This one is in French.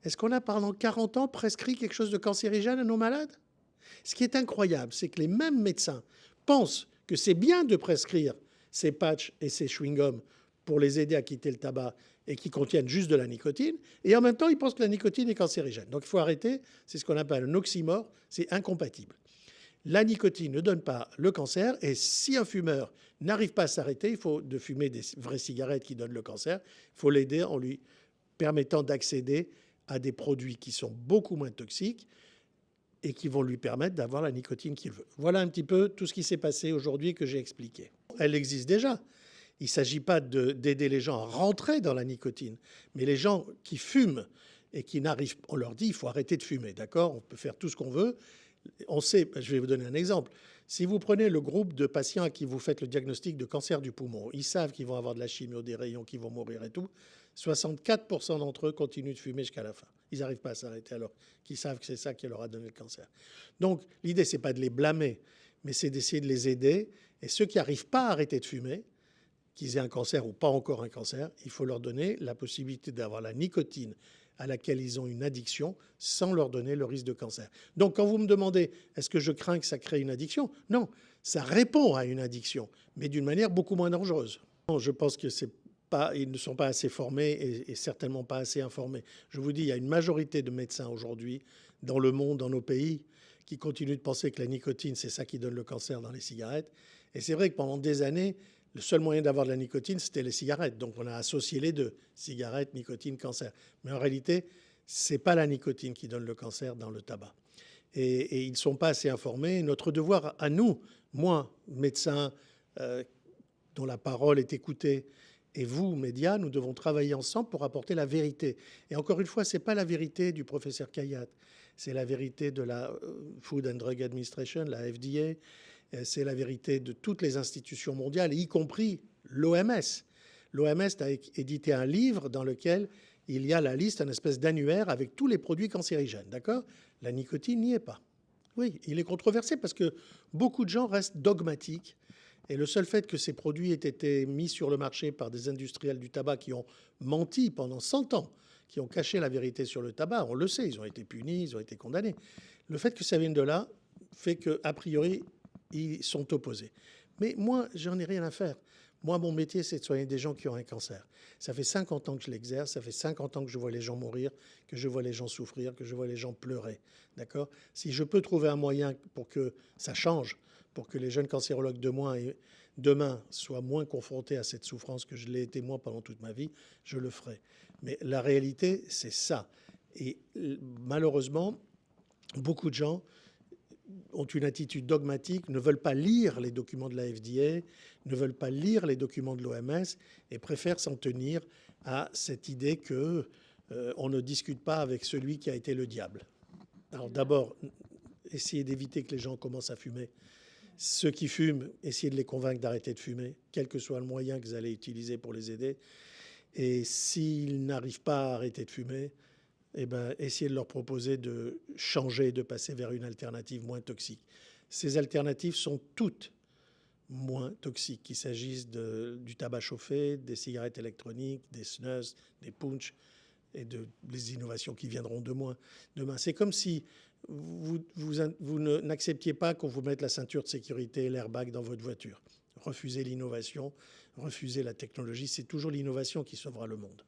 Est-ce qu'on a pendant 40 ans prescrit quelque chose de cancérigène à nos malades? Ce qui est incroyable, c'est que les mêmes médecins pensent que c'est bien de prescrire ces patchs et ces chewing-gums pour les aider à quitter le tabac et qui contiennent juste de la nicotine, et en même temps, ils pensent que la nicotine est cancérigène. Donc il faut arrêter, c'est ce qu'on appelle un oxymore, c'est incompatible. La nicotine ne donne pas le cancer, et si un fumeur n'arrive pas à s'arrêter, il faut de fumer des vraies cigarettes qui donnent le cancer, il faut l'aider en lui permettant d'accéder à des produits qui sont beaucoup moins toxiques et qui vont lui permettre d'avoir la nicotine qu'il veut. Voilà un petit peu tout ce qui s'est passé aujourd'hui que j'ai expliqué. Elle existe déjà. Il ne s'agit pas d'aider les gens à rentrer dans la nicotine, mais les gens qui fument et qui n'arrivent pas, on leur dit il faut arrêter de fumer, d'accord? On peut faire tout ce qu'on veut. On sait, je vais vous donner un exemple. Si vous prenez le groupe de patients à qui vous faites le diagnostic de cancer du poumon, ils savent qu'ils vont avoir de la chimio, des rayons, qu'ils vont mourir et tout. 64% d'entre eux continuent de fumer jusqu'à la fin. Ils n'arrivent pas à s'arrêter alors qu'ils savent que c'est ça qui leur a donné le cancer. Donc l'idée, ce n'est pas de les blâmer, mais c'est d'essayer de les aider. Et ceux qui n'arrivent pas à arrêter de fumer, qu'ils aient un cancer ou pas encore un cancer, il faut leur donner la possibilité d'avoir la nicotine à laquelle ils ont une addiction sans leur donner le risque de cancer. Donc quand vous me demandez est-ce que je crains que ça crée une addiction? Non, ça répond à une addiction, mais d'une manière beaucoup moins dangereuse. Je pense que c'est pas, ils ne sont pas assez formés et certainement pas assez informés. Je vous dis, il y a une majorité de médecins aujourd'hui dans le monde, dans nos pays, qui continuent de penser que la nicotine, c'est ça qui donne le cancer dans les cigarettes. Et c'est vrai que pendant des années, le seul moyen d'avoir de la nicotine, c'était les cigarettes. Donc on a associé les deux, cigarettes, nicotine, cancer. Mais en réalité, ce n'est pas la nicotine qui donne le cancer dans le tabac. Et ils ne sont pas assez informés. Notre devoir à nous, moi, médecin, dont la parole est écoutée, et vous, médias, nous devons travailler ensemble pour apporter la vérité. Et encore une fois, ce n'est pas la vérité du professeur Kayat, c'est la vérité de la Food and Drug Administration, la FDA, c'est la vérité de toutes les institutions mondiales, y compris l'OMS. L'OMS a édité un livre dans lequel il y a la liste, une espèce d'annuaire avec tous les produits cancérigènes, d'accord? La nicotine n'y est pas. Oui, il est controversé parce que beaucoup de gens restent dogmatiques. Et le seul fait que ces produits aient été mis sur le marché par des industriels du tabac qui ont menti pendant 100 ans, qui ont caché la vérité sur le tabac, on le sait, ils ont été punis, ils ont été condamnés. Le fait que ça vienne de là fait qu'a priori, ils sont opposés. Mais moi, j'en ai rien à faire. Moi, mon métier, c'est de soigner des gens qui ont un cancer. Ça fait 50 ans que je l'exerce, ça fait 50 ans que je vois les gens mourir, que je vois les gens souffrir, que je vois les gens pleurer. D'accord? Si je peux trouver un moyen pour que ça change, pour que les jeunes cancérologues demain soient moins confrontés à cette souffrance que je l'ai été moi pendant toute ma vie, je le ferai. Mais la réalité, c'est ça. Et malheureusement, beaucoup de gens ont une attitude dogmatique, ne veulent pas lire les documents de la FDA, ne veulent pas lire les documents de l'OMS et préfèrent s'en tenir à cette idée que on ne discute pas avec celui qui a été le diable. Alors d'abord, essayez d'éviter que les gens commencent à fumer. Ceux qui fument, essayez de les convaincre d'arrêter de fumer, quel que soit le moyen que vous allez utiliser pour les aider. Et s'ils n'arrivent pas à arrêter de fumer, eh ben, essayez de leur proposer de changer, de passer vers une alternative moins toxique. Ces alternatives sont toutes moins toxiques, qu'il s'agisse du tabac chauffé, des cigarettes électroniques, des snus, des punch et des innovations qui viendront demain. C'est comme si vous n'acceptiez pas qu'on vous mette la ceinture de sécurité et l'airbag dans votre voiture. Refusez l'innovation, refusez la technologie. C'est toujours l'innovation qui sauvera le monde.